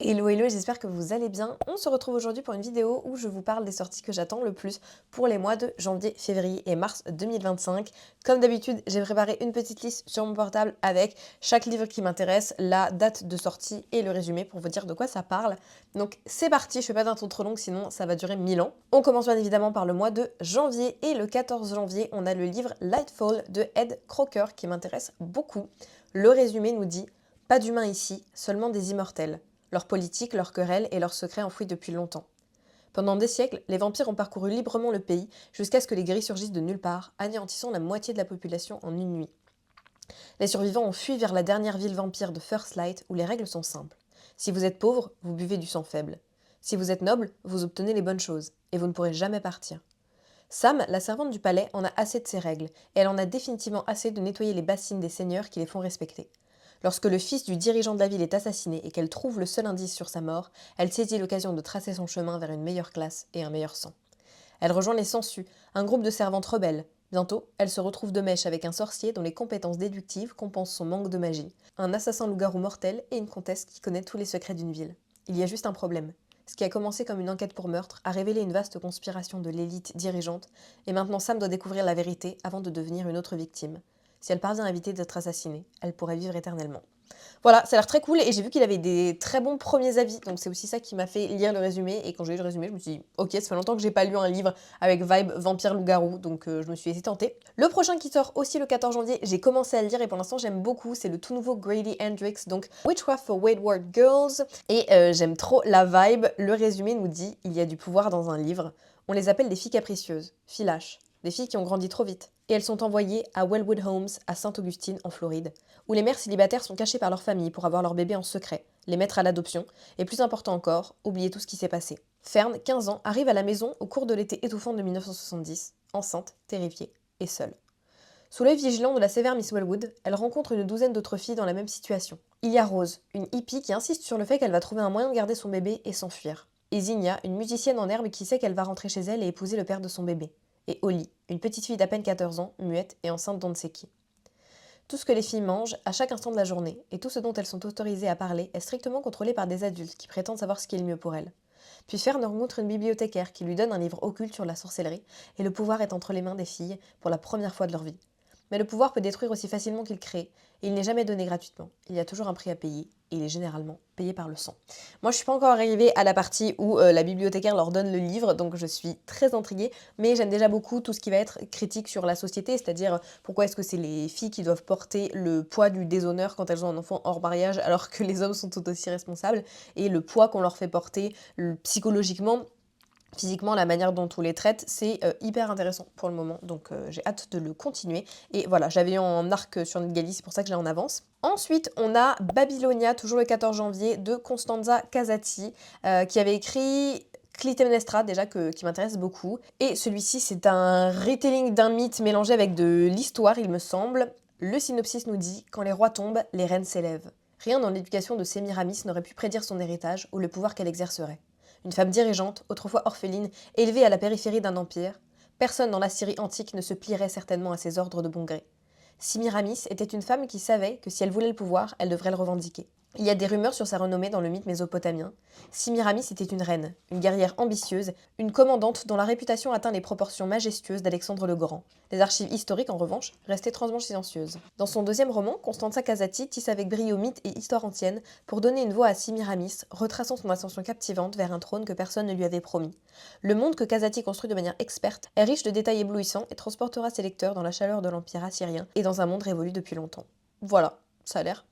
Hello hello, j'espère que vous allez bien. On se retrouve aujourd'hui pour une vidéo où je vous parle des sorties que j'attends le plus pour les mois de janvier, février et mars 2025. Comme d'habitude, j'ai préparé une petite liste sur mon portable avec chaque livre qui m'intéresse, la date de sortie et le résumé pour vous dire de quoi ça parle. Donc c'est parti, je fais pas d'intro trop longue sinon ça va durer 1000 ans. On commence bien évidemment par le mois de janvier et le 14 janvier, on a le livre Lightfall de Ed Crocker qui m'intéresse beaucoup. Le résumé nous dit « Pas d'humains ici, seulement des immortels ». Leur politique, leurs querelles et leurs secrets enfouis depuis longtemps. Pendant des siècles, les vampires ont parcouru librement le pays jusqu'à ce que les gris surgissent de nulle part, anéantissant la moitié de la population en une nuit. Les survivants ont fui vers la dernière ville vampire de First Light où les règles sont simples. Si vous êtes pauvre, vous buvez du sang faible. Si vous êtes noble, vous obtenez les bonnes choses, et vous ne pourrez jamais partir. Sam, la servante du palais, en a assez de ces règles, et elle en a définitivement assez de nettoyer les bassines des seigneurs qui les font respecter. Lorsque le fils du dirigeant de la ville est assassiné et qu'elle trouve le seul indice sur sa mort, elle saisit l'occasion de tracer son chemin vers une meilleure classe et un meilleur sang. Elle rejoint les Sangsues, un groupe de servantes rebelles. Bientôt, elle se retrouve de mèche avec un sorcier dont les compétences déductives compensent son manque de magie, un assassin loup-garou mortel et une comtesse qui connaît tous les secrets d'une ville. Il y a juste un problème. Ce qui a commencé comme une enquête pour meurtre a révélé une vaste conspiration de l'élite dirigeante, et maintenant Sam doit découvrir la vérité avant de devenir une autre victime. Si elle parvient à éviter d'être assassinée, elle pourrait vivre éternellement. Voilà, ça a l'air très cool et j'ai vu qu'il avait des très bons premiers avis, donc c'est aussi ça qui m'a fait lire le résumé. Et quand j'ai lu le résumé, je me suis dit, ok, ça fait longtemps que j'ai pas lu un livre avec vibe vampire loup-garou, donc je me suis laissée tenter. Le prochain qui sort aussi le 14 janvier, j'ai commencé à le lire et pour l'instant j'aime beaucoup, c'est le tout nouveau Grady Hendrix, donc Witchcraft for Wayward Girls, et j'aime trop la vibe. Le résumé nous dit, il y a du pouvoir dans un livre, on les appelle des filles capricieuses, filles lâches, des filles qui ont grandi trop vite. Et elles sont envoyées à Wellwood Homes, à Sainte-Augustine, en Floride, où les mères célibataires sont cachées par leur famille pour avoir leur bébé en secret, les mettre à l'adoption, et plus important encore, oublier tout ce qui s'est passé. Fern, 15 ans, arrive à la maison au cours de l'été étouffant de 1970, enceinte, terrifiée et seule. Sous l'œil vigilant de la sévère Miss Wellwood, elle rencontre une douzaine d'autres filles dans la même situation. Il y a Rose, une hippie qui insiste sur le fait qu'elle va trouver un moyen de garder son bébé et s'enfuir. Et Zinnia, une musicienne en herbe qui sait qu'elle va rentrer chez elle et épouser le père de son bébé. Et Holly, une petite fille d'à peine 14 ans, muette et enceinte d'on ne sait qui. Tout ce que les filles mangent, à chaque instant de la journée, et tout ce dont elles sont autorisées à parler, est strictement contrôlé par des adultes qui prétendent savoir ce qui est le mieux pour elles. Puis Fern rencontre une bibliothécaire qui lui donne un livre occulte sur la sorcellerie, et le pouvoir est entre les mains des filles pour la première fois de leur vie. Mais le pouvoir peut détruire aussi facilement qu'il crée, et il n'est jamais donné gratuitement. Il y a toujours un prix à payer, et il est généralement payé par le sang. Moi, je suis pas encore arrivée à la partie où la bibliothécaire leur donne le livre, donc je suis très intriguée, mais j'aime déjà beaucoup tout ce qui va être critique sur la société, c'est-à-dire pourquoi est-ce que c'est les filles qui doivent porter le poids du déshonneur quand elles ont un enfant hors mariage, alors que les hommes sont tout aussi responsables, et le poids qu'on leur fait porter psychologiquement. Physiquement, la manière dont on les traite, c'est hyper intéressant pour le moment, donc j'ai hâte de le continuer. Et voilà, j'avais en arc sur NetGalley, c'est pour ça que j'ai en avance. Ensuite, on a Babylonia, toujours le 14 janvier, de Constanza Casati, qui avait écrit Clytemnestra, déjà, qui m'intéresse beaucoup. Et celui-ci, c'est un retelling d'un mythe mélangé avec de l'histoire, il me semble. Le synopsis nous dit « Quand les rois tombent, les reines s'élèvent ». Rien dans l'éducation de Sémiramis n'aurait pu prédire son héritage ou le pouvoir qu'elle exercerait. Une femme dirigeante, autrefois orpheline, élevée à la périphérie d'un empire, personne dans la Syrie antique ne se plierait certainement à ses ordres de bon gré. Sémiramis était une femme qui savait que si elle voulait le pouvoir, elle devrait le revendiquer. Il y a des rumeurs sur sa renommée dans le mythe mésopotamien. Sémiramis était une reine, une guerrière ambitieuse, une commandante dont la réputation atteint les proportions majestueuses d'Alexandre le Grand. Les archives historiques, en revanche, restaient étrangement silencieuses. Dans son deuxième roman, Constanza Casati tisse avec brio mythe et histoire ancienne pour donner une voix à Sémiramis, retraçant son ascension captivante vers un trône que personne ne lui avait promis. Le monde que Casati construit de manière experte est riche de détails éblouissants et transportera ses lecteurs dans la chaleur de l'Empire assyrien et dans un monde révolu depuis longtemps. Voilà, ça a l'air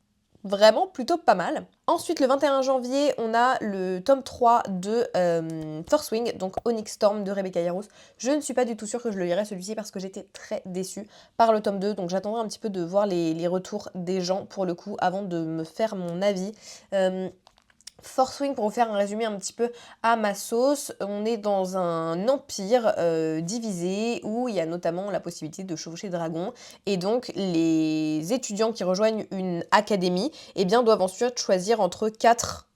vraiment plutôt pas mal. Ensuite, le 21 janvier, on a le tome 3 de Force Wing, donc Onyx Storm de Rebecca Yarros. Je ne suis pas du tout sûre que je le lirai celui-ci parce que j'étais très déçue par le tome 2, donc j'attendrai un petit peu de voir les retours des gens pour le coup avant de me faire mon avis. Force Wing, pour vous faire un résumé un petit peu à ma sauce, on est dans un empire divisé où il y a notamment la possibilité de chevaucher des dragons et donc les étudiants qui rejoignent une académie eh bien, doivent ensuite choisir entre 4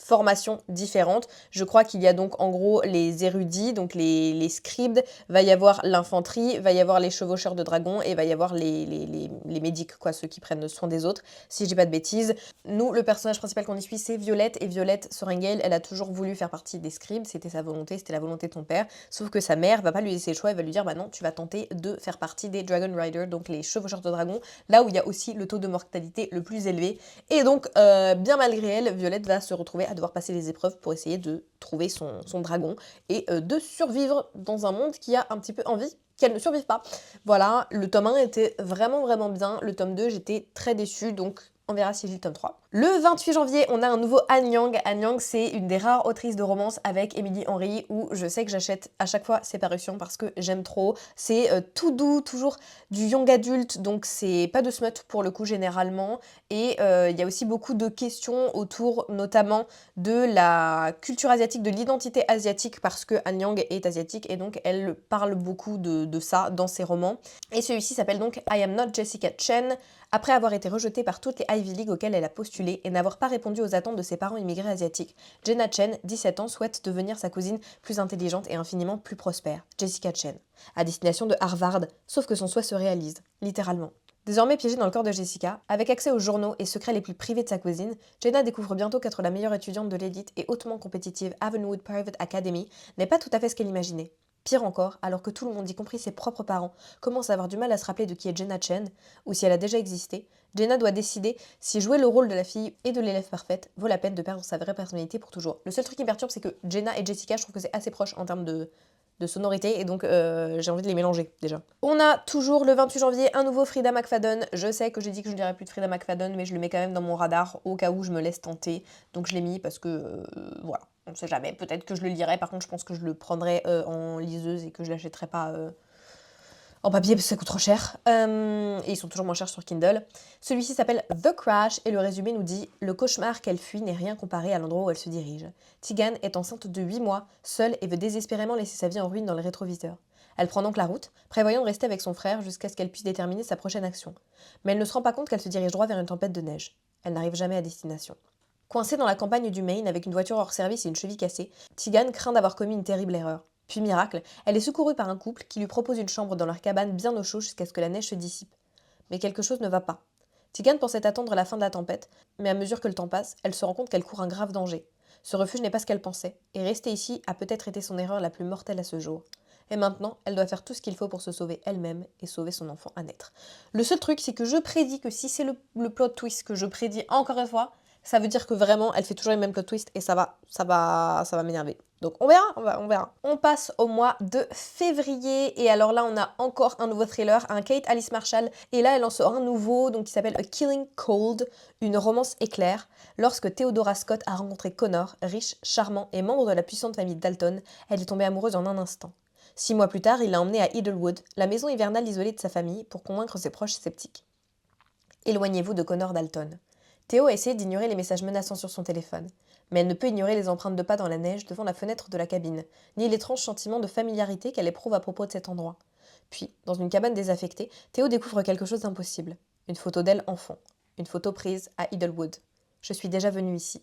formations différentes. Je crois qu'il y a donc en gros les érudits, donc les scribes, va y avoir l'infanterie, va y avoir les chevaucheurs de dragons et va y avoir les médics, quoi, ceux qui prennent soin des autres, si je dis pas de bêtises. Nous, le personnage principal qu'on y suit, c'est Violette, et Violette Sorrengail, elle a toujours voulu faire partie des scribes, c'était sa volonté, c'était la volonté de ton père, sauf que sa mère va pas lui laisser le choix, elle va lui dire, bah non, tu vas tenter de faire partie des Dragon Riders, donc les chevaucheurs de dragons, là où il y a aussi le taux de mortalité le plus élevé, et donc, bien malgré elle, Violette va se retrouver à devoir passer les épreuves pour essayer de trouver son dragon et de survivre dans un monde qui a un petit peu envie qu'elle ne survive pas. Voilà, le tome 1 était vraiment bien, le tome 2 j'étais très déçue, donc on verra si j'ai le tome 3. Le 28 janvier, on a un nouveau Han Yang. Han Yang, c'est une des rares autrices de romance avec Emily Henry, où je sais que j'achète à chaque fois ses parutions parce que j'aime trop. C'est tout doux, toujours du young adulte, donc c'est pas de smut pour le coup généralement. Et il y a aussi beaucoup de questions autour notamment de la culture asiatique, de l'identité asiatique, parce que Han Yang est asiatique et donc elle parle beaucoup de ça dans ses romans. Et celui-ci s'appelle donc I Am Not Jessica Chen. Après avoir été rejetée par toutes les Ivy League auxquelles elle a postulé et n'avoir pas répondu aux attentes de ses parents immigrés asiatiques, Jenna Chen, 17 ans, souhaite devenir sa cousine plus intelligente et infiniment plus prospère, Jessica Chen, à destination de Harvard, sauf que son souhait se réalise, littéralement. Désormais piégée dans le corps de Jessica, avec accès aux journaux et secrets les plus privés de sa cousine, Jenna découvre bientôt qu'être la meilleure étudiante de l'élite et hautement compétitive Avonwood Private Academy n'est pas tout à fait ce qu'elle imaginait. Pire encore, alors que tout le monde, y compris ses propres parents, commence à avoir du mal à se rappeler de qui est Jenna Chen, ou si elle a déjà existé, Jenna doit décider si jouer le rôle de la fille et de l'élève parfaite vaut la peine de perdre sa vraie personnalité pour toujours. Le seul truc qui me perturbe, c'est que Jenna et Jessica, je trouve que c'est assez proche en termes de sonorité, et donc j'ai envie de les mélanger déjà. On a toujours le 28 janvier un nouveau Frida McFadden. Je sais que j'ai dit que je ne dirais plus de Frida McFadden, mais je le mets quand même dans mon radar au cas où je me laisse tenter. Donc je l'ai mis parce que voilà, on ne sait jamais, peut-être que je le lirai. Par contre je pense que je le prendrai en liseuse et que je l'achèterai pas en papier parce que ça coûte trop cher. Et ils sont toujours moins chers sur Kindle. Celui-ci s'appelle The Crash et le résumé nous dit « Le cauchemar qu'elle fuit n'est rien comparé à l'endroit où elle se dirige. Tegan est enceinte de 8 mois, seule et veut désespérément laisser sa vie en ruine dans le rétroviseur. Elle prend donc la route, prévoyant de rester avec son frère jusqu'à ce qu'elle puisse déterminer sa prochaine action. Mais elle ne se rend pas compte qu'elle se dirige droit vers une tempête de neige. Elle n'arrive jamais à destination. Coincée dans la campagne du Maine avec une voiture hors service et une cheville cassée, Tegan craint d'avoir commis une terrible erreur. Puis miracle, elle est secourue par un couple qui lui propose une chambre dans leur cabane bien au chaud jusqu'à ce que la neige se dissipe. Mais quelque chose ne va pas. Tegan pensait attendre la fin de la tempête, mais à mesure que le temps passe, elle se rend compte qu'elle court un grave danger. Ce refuge n'est pas ce qu'elle pensait, et rester ici a peut-être été son erreur la plus mortelle à ce jour. Et maintenant, elle doit faire tout ce qu'il faut pour se sauver elle-même et sauver son enfant à naître. Le seul truc, c'est que je prédis que si c'est le plot twist que je prédis encore une fois, ça veut dire que vraiment, elle fait toujours les mêmes plot twists et ça va m'énerver. Donc on verra, on verra. On passe au mois de février et alors là on a encore un nouveau thriller, un Kate Alice Marshall et là elle en sort un nouveau donc qui s'appelle A Killing Cold, une romance éclair. Lorsque Theodora Scott a rencontré Connor, riche, charmant et membre de la puissante famille Dalton, elle est tombée amoureuse en un instant. 6 mois plus tard, il l'a emmenée à Idlewood, la maison hivernale isolée de sa famille, pour convaincre ses proches sceptiques. Éloignez-vous de Connor Dalton. Théo essaie d'ignorer les messages menaçants sur son téléphone, mais elle ne peut ignorer les empreintes de pas dans la neige devant la fenêtre de la cabine, ni l'étrange sentiment de familiarité qu'elle éprouve à propos de cet endroit. Puis, dans une cabane désaffectée, Théo découvre quelque chose d'impossible. Une photo d'elle enfant. Une photo prise à Idlewood. Je suis déjà venue ici.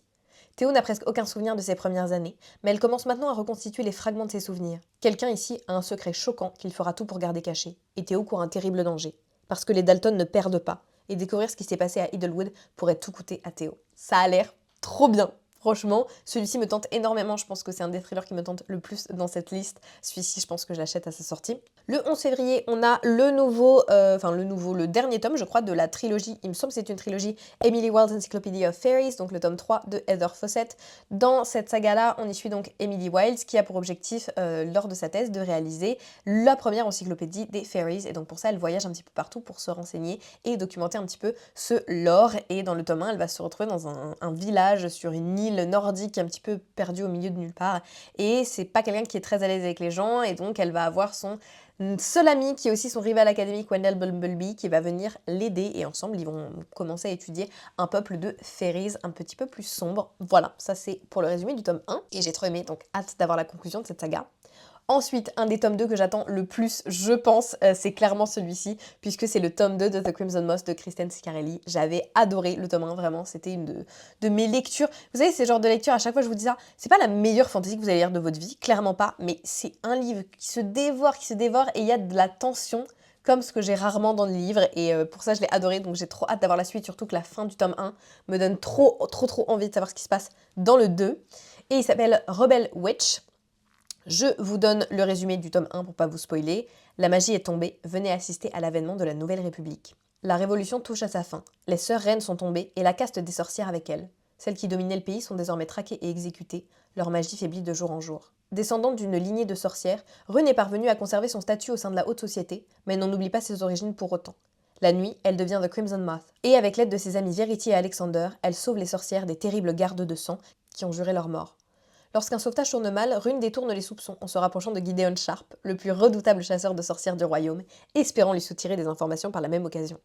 Théo n'a presque aucun souvenir de ses premières années, mais elle commence maintenant à reconstituer les fragments de ses souvenirs. Quelqu'un ici a un secret choquant qu'il fera tout pour garder caché, et Théo court un terrible danger. Parce que les Dalton ne perdent pas, et découvrir ce qui s'est passé à Idlewood pourrait tout coûter à Théo. Ça a l'air trop bien. Franchement, celui-ci me tente énormément, je pense que c'est un des thrillers qui me tente le plus dans cette liste. Celui-ci, je pense que je l'achète à sa sortie. Le 11 février, on a le dernier tome, je crois, de la trilogie, il me semble que c'est une trilogie, Emily Wilde's Encyclopedia of Fairies, donc le tome 3 de Heather Fawcett. Dans cette saga-là, on y suit donc Emily Wilde, qui a pour objectif, lors de sa thèse, de réaliser la première encyclopédie des fairies, et donc pour ça, elle voyage un petit peu partout pour se renseigner et documenter un petit peu ce lore, et dans le tome 1, elle va se retrouver dans un village sur une île nordique un petit peu perdue au milieu de nulle part, et c'est pas quelqu'un qui est très à l'aise avec les gens, et donc elle va avoir son seul ami qui est aussi son rival académique Wendell Bumblebee qui va venir l'aider, et ensemble ils vont commencer à étudier un peuple de fairies un petit peu plus sombre. Voilà, ça c'est pour le résumé du tome 1, et j'ai trop aimé, donc hâte d'avoir la conclusion de cette saga. Ensuite, un des tomes 2 que j'attends le plus, je pense, c'est clairement celui-ci, puisque c'est le tome 2 de The Crimson Moss de Kristen Scarelli. J'avais adoré le tome 1, vraiment, c'était une de mes lectures. Vous savez, c'est le genre de lecture, à chaque fois je vous dis ça, c'est pas la meilleure fantasy que vous allez lire de votre vie, clairement pas, mais c'est un livre qui se dévore, et il y a de la tension, comme ce que j'ai rarement dans le livre, et pour ça je l'ai adoré, donc j'ai trop hâte d'avoir la suite, surtout que la fin du tome 1 me donne trop envie de savoir ce qui se passe dans le 2. Et il s'appelle Rebel Witch. Je vous donne le résumé du tome 1 pour pas vous spoiler. La magie est tombée, venez assister à l'avènement de la Nouvelle République. La révolution touche à sa fin. Les sœurs reines sont tombées et la caste des sorcières avec elles. Celles qui dominaient le pays sont désormais traquées et exécutées. Leur magie faiblit de jour en jour. Descendante d'une lignée de sorcières, Rune est parvenue à conserver son statut au sein de la haute société, mais n'en oublie pas ses origines pour autant. La nuit, elle devient The Crimson Moth, et avec l'aide de ses amis Verity et Alexander, elle sauve les sorcières des terribles gardes de sang qui ont juré leur mort. Lorsqu'un sauvetage tourne mal, Rune détourne les soupçons en se rapprochant de Gideon Sharp, le plus redoutable chasseur de sorcières du royaume, espérant lui soutirer des informations par la même occasion.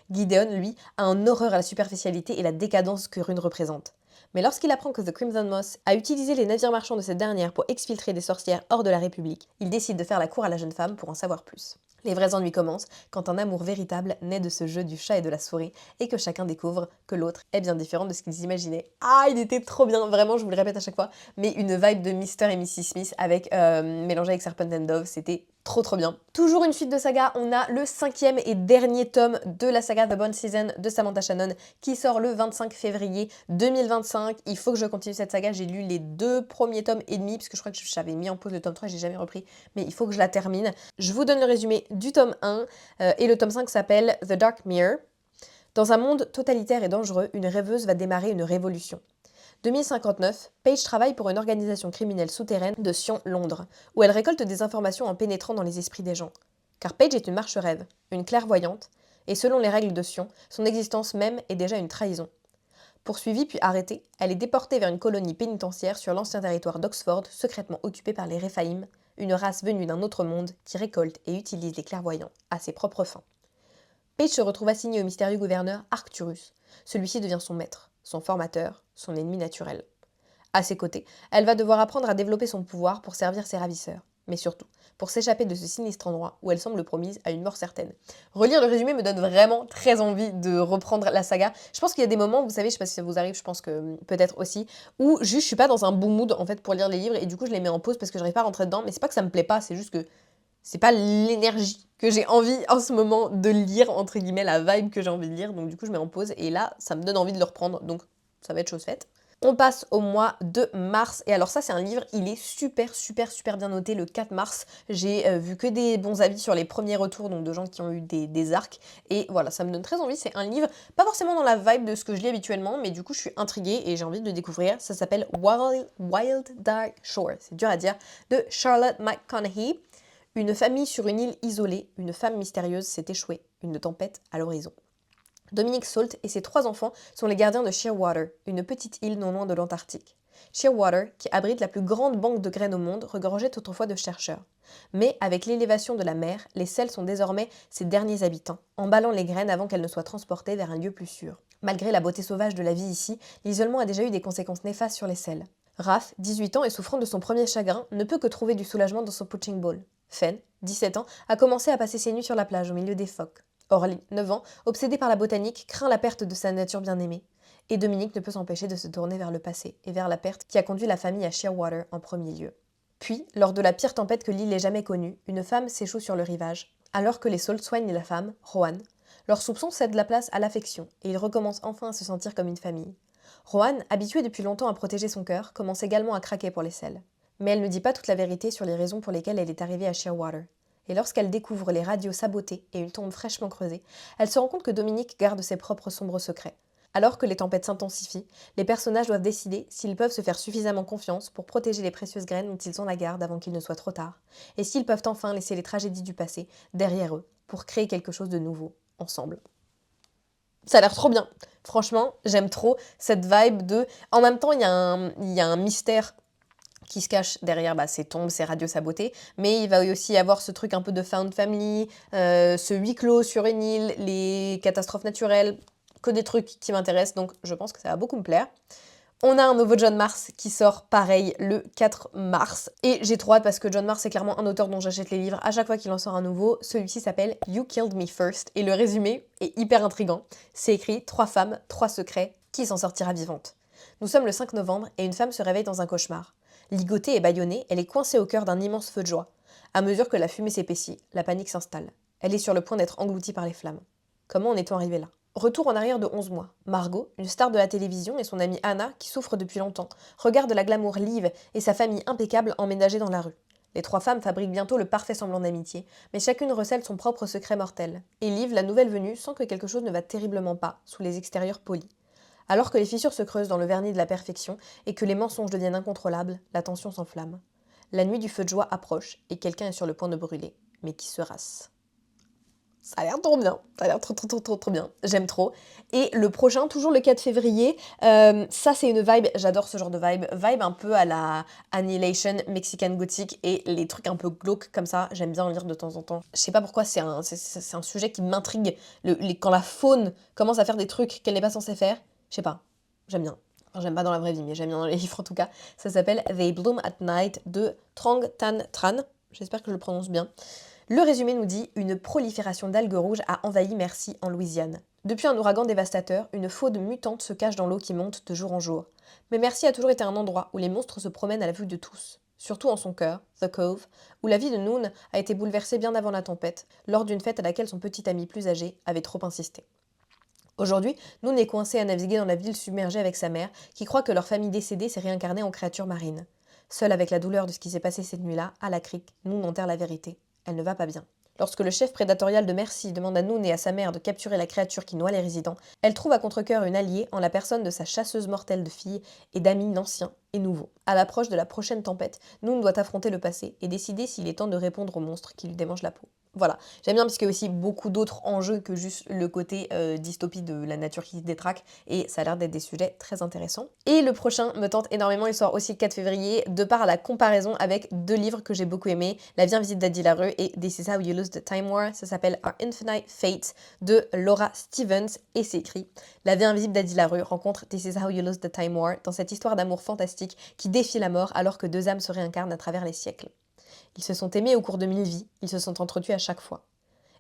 Gideon, lui, a un horreur à la superficialité et la décadence que Rune représente. Mais lorsqu'il apprend que The Crimson Moss a utilisé les navires marchands de cette dernière pour exfiltrer des sorcières hors de la République, il décide de faire la cour à la jeune femme pour en savoir plus. Les vrais ennuis commencent quand un amour véritable naît de ce jeu du chat et de la souris et que chacun découvre que l'autre est bien différent de ce qu'ils imaginaient. Ah, il était trop bien, vraiment, je vous le répète à chaque fois, mais une vibe de Mr. et Mrs. Smith avec mélangé avec Serpent and Dove, c'était trop bien. Toujours une suite de saga, on a le 5e et dernier tome de la saga The Bone Season de Samantha Shannon qui sort le 25 février 2025. Il faut que je continue cette saga, j'ai lu les 2 premiers tomes et demi parce que je crois que j'avais mis en pause le tome 3, j'ai jamais repris, mais il faut que je la termine. Je vous donne le résumé du tome 1 et le tome 5 s'appelle The Dark Mirror. Dans un monde totalitaire et dangereux, une rêveuse va démarrer une révolution. 2059, Paige travaille pour une organisation criminelle souterraine de Sion, Londres, où elle récolte des informations en pénétrant dans les esprits des gens. Car Paige est une marche-rêve, une clairvoyante, et selon les règles de Sion, son existence même est déjà une trahison. Poursuivie puis arrêtée, elle est déportée vers une colonie pénitentiaire sur l'ancien territoire d'Oxford, secrètement occupé par les Rephaim, une race venue d'un autre monde qui récolte et utilise les clairvoyants à ses propres fins. Paige se retrouve assignée au mystérieux gouverneur Arcturus. Celui-ci devient son maître, son formateur, son ennemi naturel. À ses côtés, elle va devoir apprendre à développer son pouvoir pour servir ses ravisseurs, mais surtout pour s'échapper de ce sinistre endroit où elle semble promise à une mort certaine. Relire le résumé me donne vraiment très envie de reprendre la saga. Je pense qu'il y a des moments, vous savez, je sais pas si ça vous arrive, je pense que peut-être aussi, où juste je suis pas dans un bon mood en fait pour lire les livres et du coup je les mets en pause parce que j'arrive pas à rentrer dedans, mais c'est pas que ça me plaît pas, c'est juste que c'est pas l'énergie que j'ai envie en ce moment de lire, entre guillemets, la vibe que j'ai envie de lire, donc du coup je mets en pause et là ça me donne envie de le reprendre, donc ça va être chose faite. On passe au mois de mars, et alors ça c'est un livre, il est super bien noté le 4 mars, j'ai vu que des bons avis sur les premiers retours, donc de gens qui ont eu des arcs, et voilà, ça me donne très envie, c'est un livre, pas forcément dans la vibe de ce que je lis habituellement, mais du coup je suis intriguée et j'ai envie de le découvrir, ça s'appelle Wild Dark Shore, c'est dur à dire, de Charlotte McConaughey. Une famille sur une île isolée, une femme mystérieuse s'est échouée, une tempête à l'horizon. Dominic Salt et ses 3 enfants sont les gardiens de Shearwater, une petite île non loin de l'Antarctique. Shearwater, qui abrite la plus grande banque de graines au monde, regorgeait autrefois de chercheurs. Mais avec l'élévation de la mer, les sels sont désormais ses derniers habitants, emballant les graines avant qu'elles ne soient transportées vers un lieu plus sûr. Malgré la beauté sauvage de la vie ici, l'isolement a déjà eu des conséquences néfastes sur les sels. Raph, 18 ans et souffrant de son premier chagrin, ne peut que trouver du soulagement dans son punching ball. Fen, 17 ans, a commencé à passer ses nuits sur la plage au milieu des phoques. Orly, 9 ans, obsédé par la botanique, craint la perte de sa nature bien-aimée. Et Dominique ne peut s'empêcher de se tourner vers le passé et vers la perte qui a conduit la famille à Shearwater en premier lieu. Puis, lors de la pire tempête que l'île ait jamais connue, une femme s'échoue sur le rivage. Alors que les Salt soignent la femme, Rohan, leur soupçon cède la place à l'affection et ils recommencent enfin à se sentir comme une famille. Rohan, habituée depuis longtemps à protéger son cœur, commence également à craquer pour les sels. Mais elle ne dit pas toute la vérité sur les raisons pour lesquelles elle est arrivée à Shearwater. Et lorsqu'elle découvre les radios sabotés et une tombe fraîchement creusée, elle se rend compte que Dominique garde ses propres sombres secrets. Alors que les tempêtes s'intensifient, les personnages doivent décider s'ils peuvent se faire suffisamment confiance pour protéger les précieuses graines dont ils ont la garde avant qu'il ne soit trop tard, et s'ils peuvent enfin laisser les tragédies du passé derrière eux pour créer quelque chose de nouveau, ensemble. Ça a l'air trop bien. Franchement, j'aime trop cette vibe de... En même temps, il y a un mystère qui se cache derrière ces tombes, ces radios sabotées, mais il va aussi y avoir ce truc un peu de found family, ce huis clos sur une île, les catastrophes naturelles, que des trucs qui m'intéressent, donc je pense que ça va beaucoup me plaire. On a un nouveau John Mars qui sort pareil le 4 mars. Et j'ai trop hâte parce que John Mars est clairement un auteur dont j'achète les livres à chaque fois qu'il en sort un nouveau. Celui-ci s'appelle You Killed Me First et le résumé est hyper intriguant. C'est écrit 3 femmes, 3 secrets, qui s'en sortira vivante. Nous sommes le 5 novembre et une femme se réveille dans un cauchemar. Ligotée et bâillonnée, elle est coincée au cœur d'un immense feu de joie. À mesure que la fumée s'épaissit, la panique s'installe. Elle est sur le point d'être engloutie par les flammes. Comment en est-on arrivé là ? Retour en arrière de 11 mois. Margot, une star de la télévision, et son amie Anna, qui souffre depuis longtemps, regardent la glamour Liv et sa famille impeccable emménager dans la rue. Les 3 femmes fabriquent bientôt le parfait semblant d'amitié, mais chacune recèle son propre secret mortel. Et Liv, la nouvelle venue, sent que quelque chose ne va terriblement pas, sous les extérieurs polis. Alors que les fissures se creusent dans le vernis de la perfection et que les mensonges deviennent incontrôlables, la tension s'enflamme. La nuit du feu de joie approche et quelqu'un est sur le point de brûler. Mais qui sera-ce ? Ça a l'air trop bien, ça a l'air trop bien, j'aime trop. Et le prochain, toujours le 4 février, ça c'est une vibe, j'adore ce genre de vibe un peu à la Annihilation, Mexican Gothic et les trucs un peu glauques comme ça, j'aime bien en lire de temps en temps. Je sais pas pourquoi, c'est un sujet qui m'intrigue, quand la faune commence à faire des trucs qu'elle n'est pas censée faire, je sais pas, j'aime bien. Enfin, j'aime pas dans la vraie vie, mais j'aime bien dans les livres en tout cas. Ça s'appelle They Bloom at Night de Trong Tan Tran, j'espère que je le prononce bien. Le résumé nous dit « Une prolifération d'algues rouges a envahi Merci en Louisiane. Depuis un ouragan dévastateur, une faune mutante se cache dans l'eau qui monte de jour en jour. Mais Merci a toujours été un endroit où les monstres se promènent à la vue de tous. Surtout en son cœur, The Cove, où la vie de Noon a été bouleversée bien avant la tempête, lors d'une fête à laquelle son petit ami plus âgé avait trop insisté. Aujourd'hui, Noon est coincé à naviguer dans la ville submergée avec sa mère, qui croit que leur famille décédée s'est réincarnée en créatures marines. Seule avec la douleur de ce qui s'est passé cette nuit-là, à la crique, Noon enterre la vérité. Elle ne va pas bien. Lorsque le chef prédatorial de Merci demande à Noon et à sa mère de capturer la créature qui noie les résidents, elle trouve à contre-cœur une alliée en la personne de sa chasseuse mortelle de filles et d'amis anciens et nouveaux. À l'approche de la prochaine tempête, Noon doit affronter le passé et décider s'il est temps de répondre au monstre qui lui démange la peau. Voilà, j'aime bien parce qu'il y a aussi beaucoup d'autres enjeux que juste le côté dystopie de la nature qui se détraque, et ça a l'air d'être des sujets très intéressants. Et le prochain me tente énormément, il sort aussi le 4 février, de par la comparaison avec 2 livres que j'ai beaucoup aimés, La vie invisible d'Addie Larue et This is how you lose the time war. Ça s'appelle Our Infinite Fate de Laura Stevens, et c'est écrit « La vie invisible d'Addie Larue rencontre This is how you lose the time war dans cette histoire d'amour fantastique qui défie la mort alors que 2 âmes se réincarnent à travers les siècles. Ils se sont aimés au cours de 1000 vies, ils se sont entretués à chaque fois.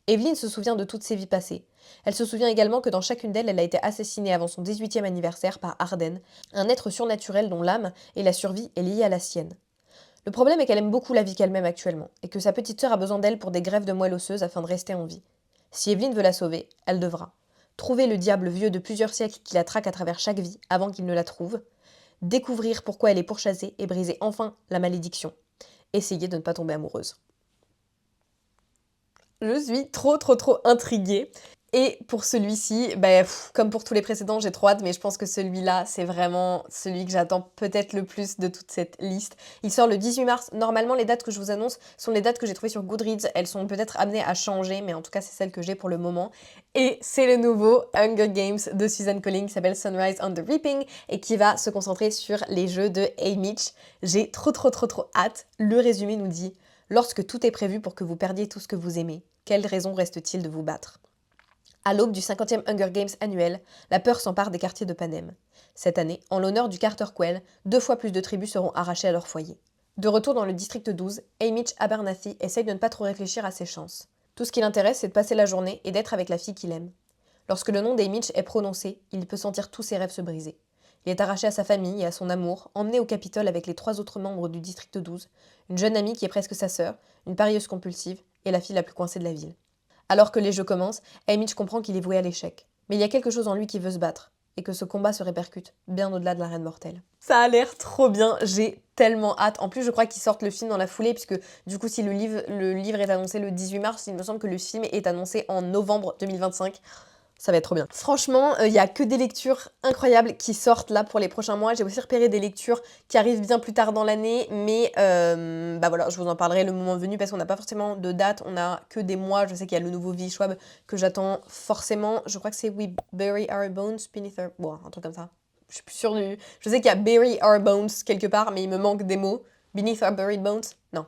Evelyn se souvient de toutes ses vies passées. Elle se souvient également que dans chacune d'elles, elle a été assassinée avant son 18e anniversaire par Arden, un être surnaturel dont l'âme et la survie est liée à la sienne. Le problème est qu'elle aime beaucoup la vie qu'elle mène actuellement, et que sa petite sœur a besoin d'elle pour des greffes de moelle osseuse afin de rester en vie. Si Evelyn veut la sauver, elle devra trouver le diable vieux de plusieurs siècles qui la traque à travers chaque vie avant qu'il ne la trouve, découvrir pourquoi elle est pourchassée et briser enfin la malédiction. Essayer de ne pas tomber amoureuse. Je suis trop intriguée. Et pour celui-ci, comme pour tous les précédents, j'ai trop hâte, mais je pense que celui-là, c'est vraiment celui que j'attends peut-être le plus de toute cette liste. Il sort le 18 mars. Normalement, les dates que je vous annonce sont les dates que j'ai trouvées sur Goodreads. Elles sont peut-être amenées à changer, mais en tout cas, c'est celles que j'ai pour le moment. Et c'est le nouveau Hunger Games de Susan Collins qui s'appelle Sunrise on the Reaping et qui va se concentrer sur les jeux de Haymitch. J'ai trop hâte. Le résumé nous dit « Lorsque tout est prévu pour que vous perdiez tout ce que vous aimez, quelle raison reste-t-il de vous battre ?» À l'aube du 50e Hunger Games annuel, la peur s'empare des quartiers de Panem. Cette année, en l'honneur du Carter Quell, 2 fois plus de tribus seront arrachées à leur foyer. De retour dans le district 12, Haymitch Abernathy essaye de ne pas trop réfléchir à ses chances. Tout ce qui l'intéresse, c'est de passer la journée et d'être avec la fille qu'il aime. Lorsque le nom d'Haymitch est prononcé, il peut sentir tous ses rêves se briser. Il est arraché à sa famille et à son amour, emmené au Capitole avec les 3 autres membres du district 12, une jeune amie qui est presque sa sœur, une parieuse compulsive et la fille la plus coincée de la ville. Alors que les jeux commencent, Haymitch comprend qu'il est voué à l'échec. Mais il y a quelque chose en lui qui veut se battre, et que ce combat se répercute bien au-delà de la Reine Mortelle. Ça a l'air trop bien, j'ai tellement hâte. En plus, je crois qu'ils sortent le film dans la foulée, puisque du coup, si le livre est annoncé le 18 mars, il me semble que le film est annoncé en novembre 2025. Ça va être trop bien. Franchement, il n'y a que des lectures incroyables qui sortent là pour les prochains mois. J'ai aussi repéré des lectures qui arrivent bien plus tard dans l'année, mais voilà, je vous en parlerai le moment venu parce qu'on n'a pas forcément de date, on a que des mois. Je sais qu'il y a le nouveau V. Schwab que j'attends forcément. Je crois que c'est We Bury Our Bones Beneath Our... Bon, un truc comme ça. Je suis plus sûre du... Je sais qu'il y a Bury Our Bones quelque part, mais il me manque des mots. Beneath Our Buried Bones? Non.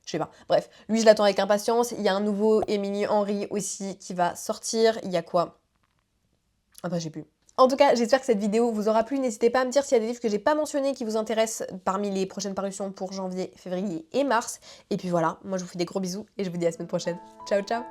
Je sais pas. Bref, lui je l'attends avec impatience. Il y a un nouveau Emily Henry aussi qui va sortir. Il y a quoi? Ah bah j'ai plus. En tout cas, j'espère que cette vidéo vous aura plu. N'hésitez pas à me dire s'il y a des livres que j'ai pas mentionnés qui vous intéressent parmi les prochaines parutions pour janvier, février et mars. Et puis voilà, moi je vous fais des gros bisous et je vous dis à la semaine prochaine. Ciao ciao!